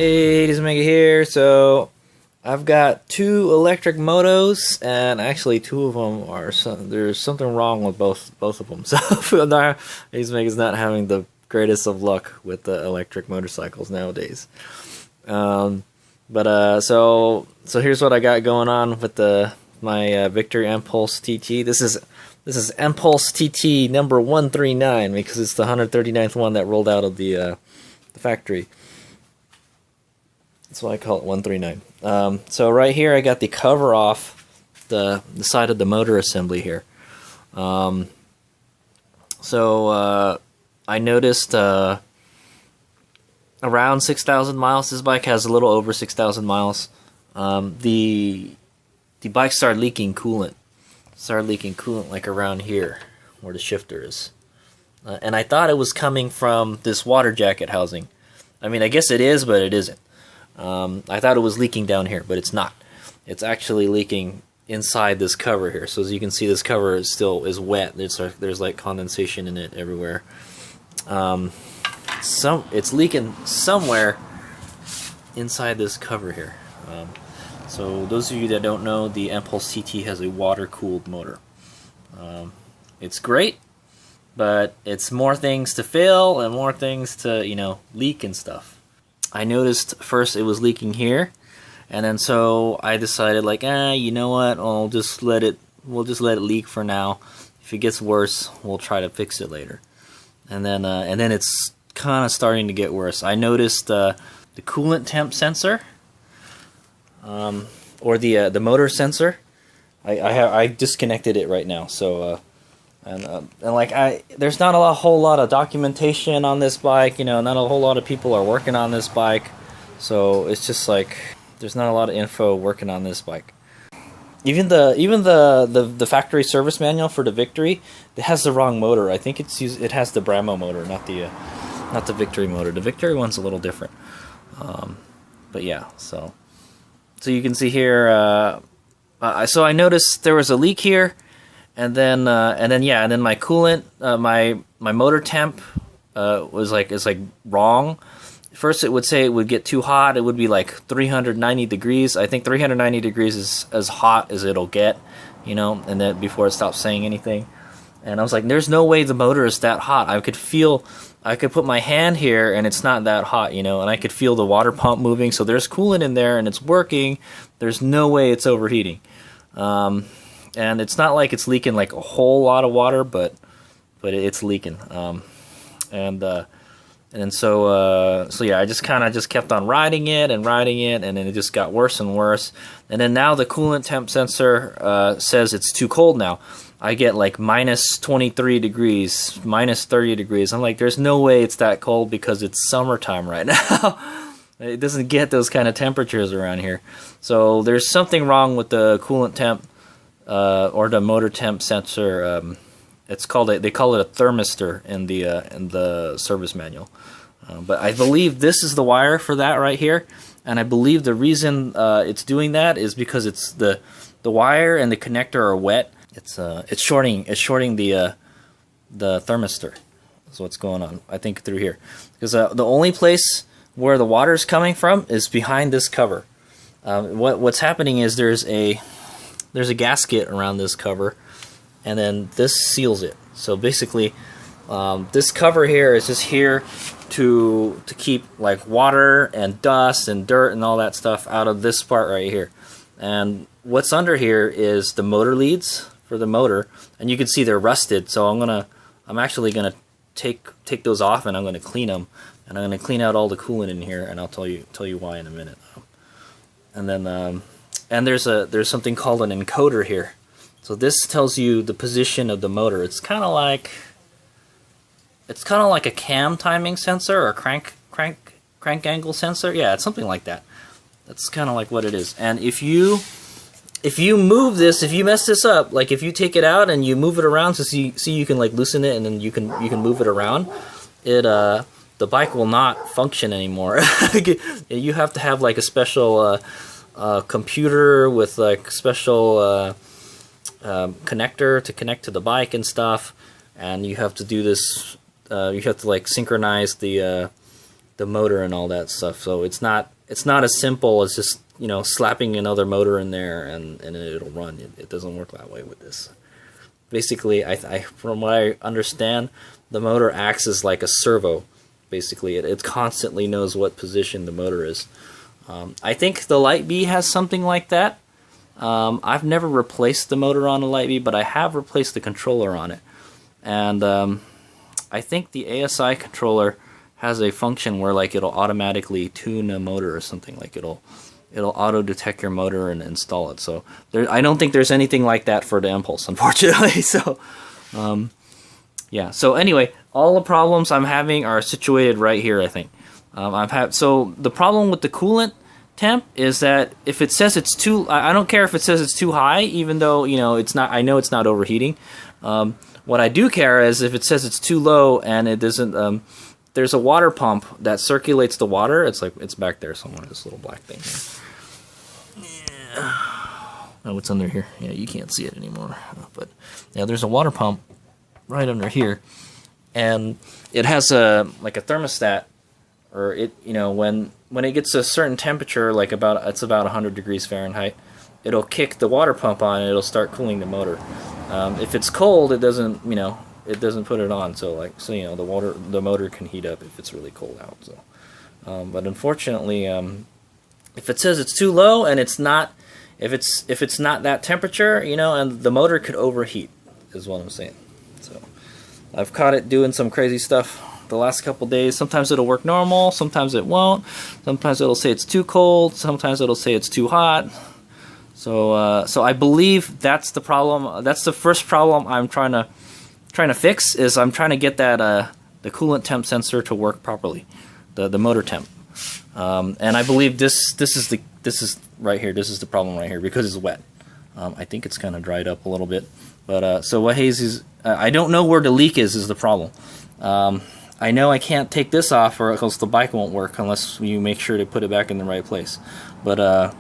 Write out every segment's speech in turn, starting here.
Hey, it is Mega here. So I've got two electric motos, and actually two of them are there's something wrong with both of them. So Mega's not having the greatest of luck with the electric motorcycles nowadays. So here's what I got going on with my Victory Empulse TT. This is Empulse TT number 139 because it's the 139th one that rolled out of the factory. That's why I call it 139. So right here I got the cover off the side of the motor assembly here. I noticed around 6,000 miles. This bike has a little over 6,000 miles. The bike started leaking coolant. Like around here where the shifter is. And I thought it was coming from this water jacket housing. I mean, I guess it is, but it isn't. I thought it was leaking down here, but it's not. It's actually leaking inside this cover here. So as you can see, this cover is wet. There's like condensation in it everywhere. It's leaking somewhere inside this cover here. So those of you that don't know, the Empulse TT has a water-cooled motor. It's great, but it's more things to fill and more things to leak and stuff. I noticed first it was leaking here, and then so I decided you know what? We'll just let it leak for now. If it gets worse, we'll try to fix it later. And then it's kind of starting to get worse. I noticed the coolant temp sensor, or the motor sensor. I disconnected it right now. So there's not a whole lot of documentation on this bike. Not a whole lot of people are working on this bike. So it's just there's not a lot of info working on this bike. Even the factory service manual for the Victory, it has the wrong motor. I think it has the Bramo motor, not the Victory motor. The Victory one's a little different. But yeah, so you can see here. So I noticed there was a leak here, and then my coolant, my motor temp is wrong. First, it would say it would get too hot. It would be like 390 degrees. I think 390 degrees is as hot as it'll get, and then before it stops saying anything. And I was like, there's no way the motor is that hot. I could put my hand here and it's not that hot, and I could feel the water pump moving. So there's coolant in there and it's working. There's no way it's overheating. And it's not like it's leaking like a whole lot of water, but it's leaking. So yeah, I just kept on riding it, and then it just got worse and worse. And then now the coolant temp sensor says it's too cold now. I get like minus 23 degrees, minus 30 degrees. I'm like, there's no way it's that cold because it's summertime right now. It doesn't get those kind of temperatures around here. So there's something wrong with the coolant temp or the motor temp sensor. They call it a thermistor in the service manual. But I believe this is the wire for that right here, and I believe the reason it's doing that is because it's the wire and the connector are wet. It's shorting the thermistor. That's what's going on, I think, through here, because the only place where the water's coming from is behind this cover. What's happening is there's a gasket around this cover, and then this seals it. So basically, this cover here is just here to keep like water and dust and dirt and all that stuff out of this part right here. And what's under here is the motor leads for the motor, and you can see they're rusted. So I'm actually gonna take those off, and I'm gonna clean them, and I'm gonna clean out all the coolant in here, and I'll tell you why in a minute. And then and there's something called an encoder here. So this tells you the position of the motor. It's kind of like a cam timing sensor or crank angle sensor. Yeah, it's something like that. That's kind of like what it is. And if you move this, if you mess this up, like if you take it out and you move it around, so see you can like loosen it and then you can move it around, the bike will not function anymore. You have to have like a special computer with like special connector to connect to the bike and stuff, and you have to do this. You have to like synchronize the the motor and all that stuff. So it's not as simple as just, you know, slapping another motor in there and it'll run. It doesn't work that way with this. Basically, from what I understand, the motor acts as like a servo. Basically, it constantly knows what position the motor is. I think the Light Bee has something like that. I've never replaced the motor on a Light Bee, but I have replaced the controller on it. And I think the ASI controller has a function where like it'll automatically tune a motor or something. Like it'll auto detect your motor and install it. So I don't think there's anything like that for the Impulse, unfortunately. So yeah. So anyway, all the problems I'm having are situated right here, I think. So the problem with the coolant temp is that if it says it's too, I don't care if it says it's too high, even though, you know, it's not. I know it's not overheating. What I do care is if it says it's too low and it doesn't. There's a water pump that circulates the water. It's like it's back there somewhere. This little black thing here. Yeah. Oh, it's under here. Yeah, you can't see it anymore. But yeah, there's a water pump right under here, and it has like a thermostat, or it, you know, when it gets a certain temperature, like it's about 100 degrees Fahrenheit, it'll kick the water pump on and it'll start cooling the motor. If it's cold, it doesn't, you know, it doesn't put it on. So you know, the motor can heat up if it's really cold out. So, but unfortunately, if it says it's too low and it's not, if it's not that temperature, you know, and the motor could overheat, is what I'm saying. So I've caught it doing some crazy stuff the last couple days. Sometimes it'll work normal, sometimes it won't. Sometimes it'll say it's too cold, sometimes it'll say it's too hot. So so I believe that's the problem. That's the first problem I'm trying to fix, is I'm trying to get that the coolant temp sensor to work properly, the motor temp. And I believe this is right here. This is the problem right here, because it's wet. I think it's kind of dried up a little bit. But so what hazy, I don't know where the leak is the problem. I know I can't take this off, or else the bike won't work unless you make sure to put it back in the right place. But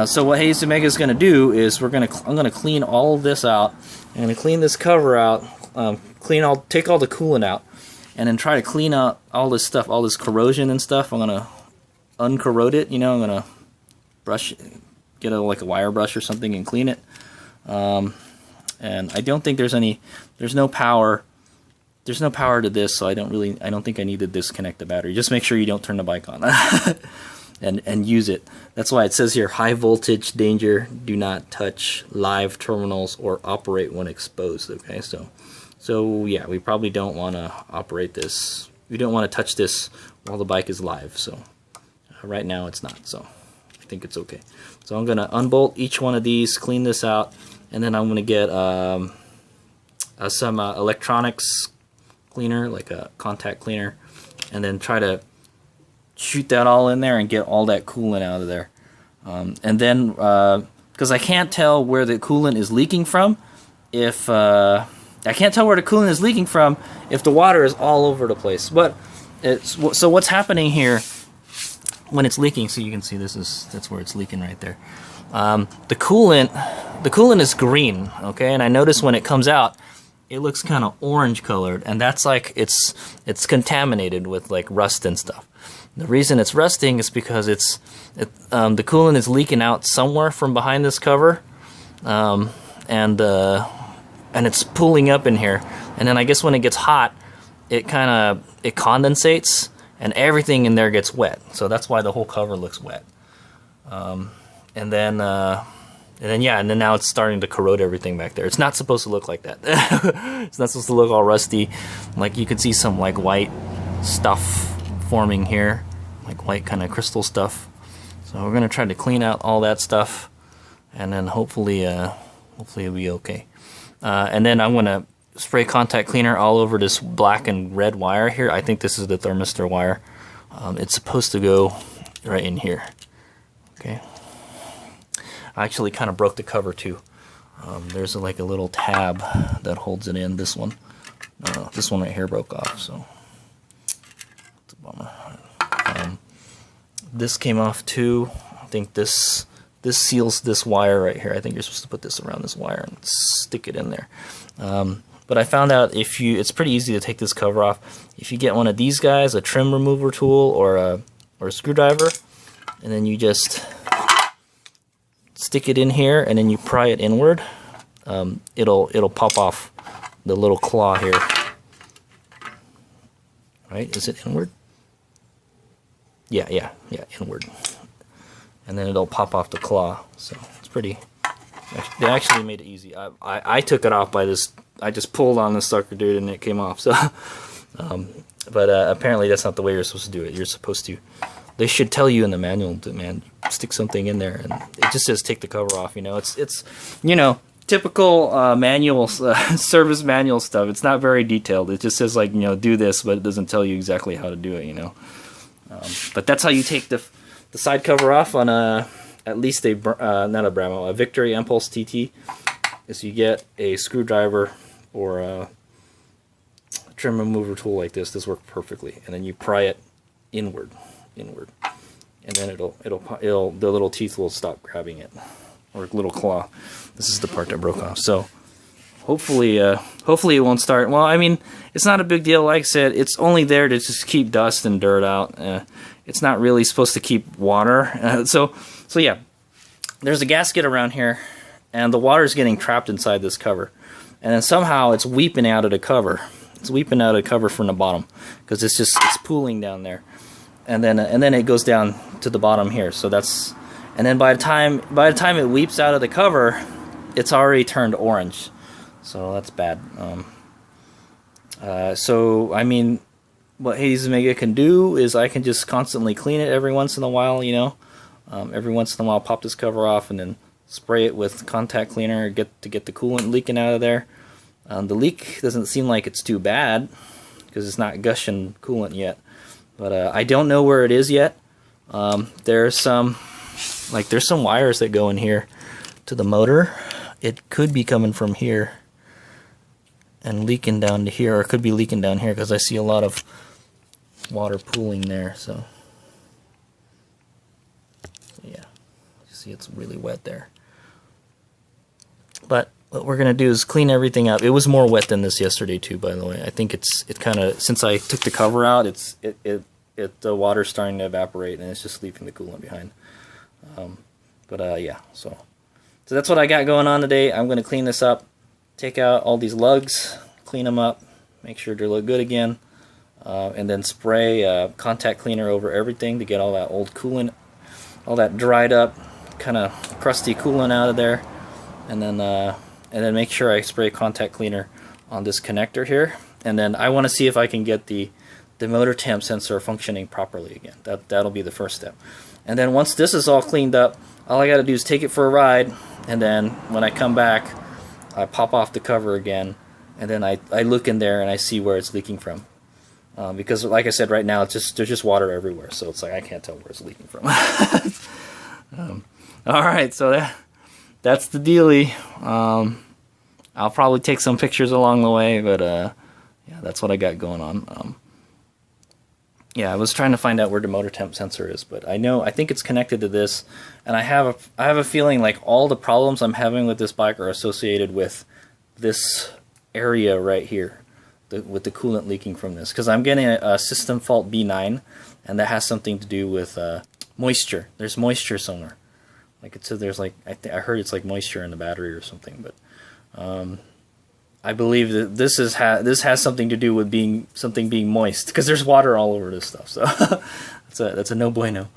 so what Hazy Omega is going to do is I'm going to clean all of this out. I'm going to clean this cover out, take all the coolant out, and then try to clean out all this stuff, all this corrosion and stuff. I'm going to uncorrode it. You know, I'm going to brush, get like a wire brush or something and clean it. And I don't think there's no power. There's no power to this, so I don't think I need to disconnect the battery. Just make sure you don't turn the bike on and use it. That's why it says here, high voltage danger, do not touch live terminals or operate when exposed. Okay, so yeah, we probably don't want to operate this. We don't want to touch this while the bike is live. So right now it's not, so I think it's okay. So I'm going to unbolt each one of these, clean this out, and then I'm going to get some electronics cleaner, like a contact cleaner, and then try to shoot that all in there and get all that coolant out of there. And then, because I can't tell where the coolant is leaking from, if the water is all over the place. But so what's happening here when it's leaking? So you can see that's where it's leaking right there. The coolant is green, okay, and I notice when it comes out, it looks kind of orange colored, and that's like it's contaminated with like rust and stuff. The reason it's rusting is because the coolant is leaking out somewhere from behind this cover, and it's pooling up in here. And then I guess when it gets hot, it condensates, and everything in there gets wet. So that's why the whole cover looks wet. And then now it's starting to corrode everything back there. It's not supposed to look like that. It's not supposed to look all rusty. Like you could see some like white stuff forming here, like white kind of crystal stuff. So we're gonna try to clean out all that stuff, and then hopefully it'll be okay. And then I'm gonna spray contact cleaner all over this black and red wire here. I think this is the thermistor wire. It's supposed to go right in here. Okay. I actually kind of broke the cover too. There's like a little tab that holds it in. This one right here broke off, so it's a bummer. This came off too. I think this seals this wire right here. I think you're supposed to put this around this wire and stick it in there. But I found out it's pretty easy to take this cover off. If you get one of these guys, a trim remover tool or a screwdriver, and then you just stick it in here and then you pry it inward, it'll pop off the little claw here. Right? Is it inward? Yeah, inward. And then it'll pop off the claw. So it's pretty. They actually made it easy. I took it off by this. I just pulled on this sucker, dude, and it came off. So, but apparently that's not the way you're supposed to do it. You're supposed to. They should tell you in the manual to, man, stick something in there, and it just says take the cover off. You know, it's you know, typical manual service manual stuff. It's not very detailed. It just says, like, you know, do this, but it doesn't tell you exactly how to do it. You know, but that's how you take the side cover off on at least a not a Bramo, a Victory Empulse TT. Is you get a screwdriver or a trim remover tool like this. This works perfectly, and then you pry it inward, and then the little teeth will stop grabbing it, or little claw. This is the part that broke off. So hopefully it won't start. Well, I mean, it's not a big deal. Like I said, it's only there to just keep dust and dirt out. It's not really supposed to keep water. So yeah, there's a gasket around here, and the water's getting trapped inside this cover, and then somehow it's weeping out of the cover. It's weeping out of the cover from the bottom because it's pooling down there, and then it goes down to the bottom here. So that's, and then by the time it weeps out of the cover, it's already turned orange. So that's bad. So I mean, what Hades Omega can do is I can just constantly clean it every once in a while. You know, every once in a while pop this cover off and then spray it with contact cleaner to get the coolant leaking out of there. The leak doesn't seem like it's too bad because it's not gushing coolant yet, but I don't know where it is yet. There's some wires that go in here to the motor. It could be coming from here and leaking down to here, or it could be leaking down here because I see a lot of water pooling there. So yeah, you see it's really wet there. But what we're gonna do is clean everything up. It was more wet than this yesterday too, by the way. I think it kind of, since I took the cover out, the water's starting to evaporate and it's just leaving the coolant behind. Yeah, so that's what I got going on today. I'm gonna clean this up, take out all these lugs, clean them up, make sure they look good again, and then spray contact cleaner over everything to get all that old coolant, all that dried up, kind of crusty coolant out of there. And then make sure I spray contact cleaner on this connector here. And then I want to see if I can get the motor temp sensor functioning properly again. That'll be the first step. And then once this is all cleaned up, all I got to do is take it for a ride. And then when I come back, I pop off the cover again. And then I look in there and I see where it's leaking from. Because like I said, right now there's just water everywhere. So it's like I can't tell where it's leaking from. All right, so that's the dealie. I'll probably take some pictures along the way, but yeah, that's what I got going on. Yeah, I was trying to find out where the motor temp sensor is, but I think it's connected to this, and I have a feeling like all the problems I'm having with this bike are associated with this area right here, with the coolant leaking from this, because I'm getting a system fault B9, and that has something to do with moisture. There's moisture somewhere. Like it said, there's like I heard it's like moisture in the battery or something, but I believe that this has something to do with something being moist, because there's water all over this stuff. So that's a no bueno.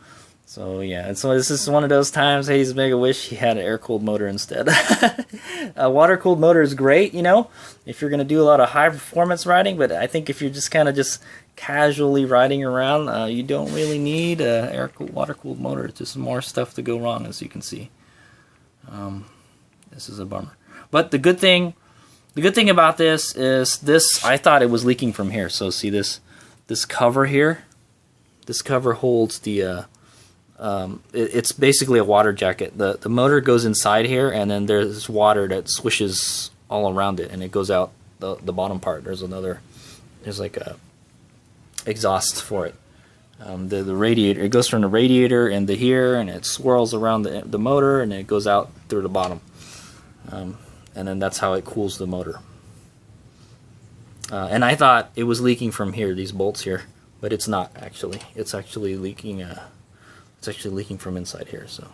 So yeah, and so this is one of those times Hades Omega wish he had an air-cooled motor instead. A water-cooled motor is great, you know, if you're going to do a lot of high-performance riding, but I think if you're just kind of just casually riding around, you don't really need a air-cooled, water-cooled motor. It's just more stuff to go wrong, as you can see. This is a bummer. But the good thing about this is I thought it was leaking from here. So see this cover here? This cover holds the it's basically a water jacket. The motor goes inside here, and then there's water that swishes all around it, and it goes out the bottom part. There's like a exhaust for it. The radiator, it goes from the radiator into here, and it swirls around the motor, and it goes out through the bottom. And then that's how it cools the motor. And I thought it was leaking from here, these bolts here, but it's not actually. It's actually leaking. It's actually leaking from inside here. So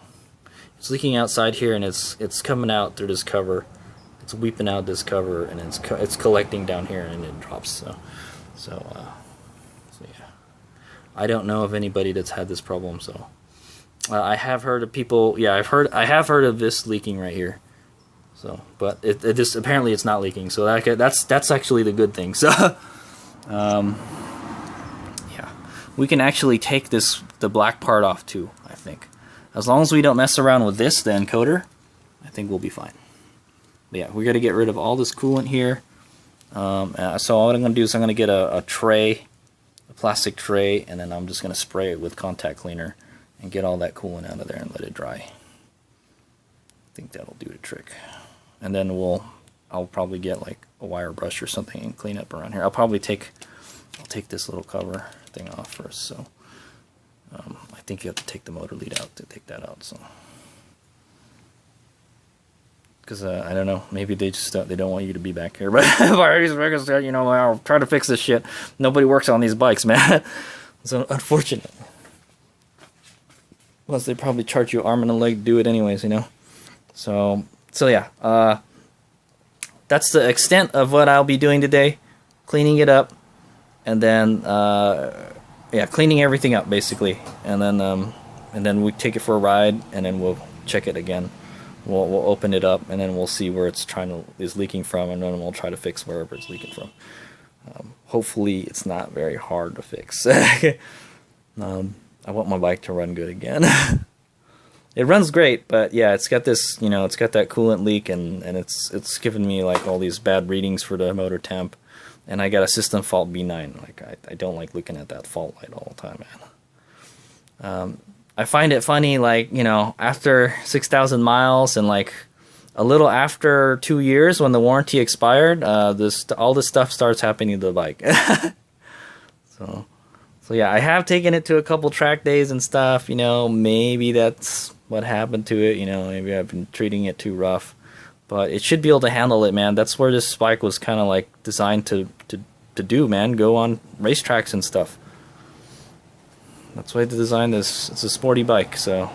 it's leaking outside here, and it's coming out through this cover. It's weeping out this cover, and it's collecting down here, and it drops. So yeah. I don't know of anybody that's had this problem. So I have heard of people. Yeah, I have heard of this leaking right here. So, but it just apparently it's not leaking. So that's actually the good thing. So, yeah, we can actually take the black part off too. I think, as long as we don't mess around with this, the encoder, I think we'll be fine. But yeah, we got to get rid of all this coolant here. So what I'm going to do is I'm going to get a tray, a plastic tray, and then I'm just going to spray it with contact cleaner and get all that coolant out of there and let it dry. I think that'll do the trick. And then I'll probably get like a wire brush or something and clean up around here. I'll take this little cover thing off first. So I think you have to take the motor lead out to take that out. So because I don't know, maybe they don't want you to be back here. But you know, I'll try to fix this shit. Nobody works on these bikes, man. It's unfortunate. Plus, they probably charge you arm and a leg to do it anyways, you know. So yeah, that's the extent of what I'll be doing today, cleaning it up, and then yeah, cleaning everything up basically, and then we take it for a ride, and then we'll check it again. We'll open it up, and then we'll see where it's is leaking from, and then we'll try to fix wherever it's leaking from. Hopefully, it's not very hard to fix. I want my bike to run good again. It runs great, but yeah, it's got this, you know, it's got that coolant leak, and it's giving me like all these bad readings for the motor temp, and I got a system fault B9. Like I don't like looking at that fault light all the time, man. I find it funny, like, you know, after 6,000 miles and like a little after 2 years when the warranty expired, all this stuff starts happening to the bike. So yeah, I have taken it to a couple track days and stuff, you know, maybe that's what happened to it, you know, maybe I've been treating it too rough, but it should be able to handle it, man. That's where this bike was kind of like designed to do, man, go on racetracks and stuff. That's why they designed this. It's a sporty bike, so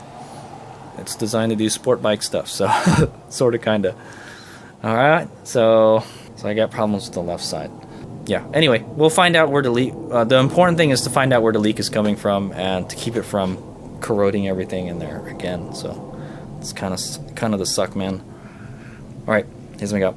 it's designed to do sport bike stuff, so sort of, kind of. Alright, so I got problems with the left side. Yeah, anyway, we'll find out where the leak, the important thing is to find out where the leak is coming from and to keep it from corroding everything in there again. So it's kind of the suck, man. All right, here's my go.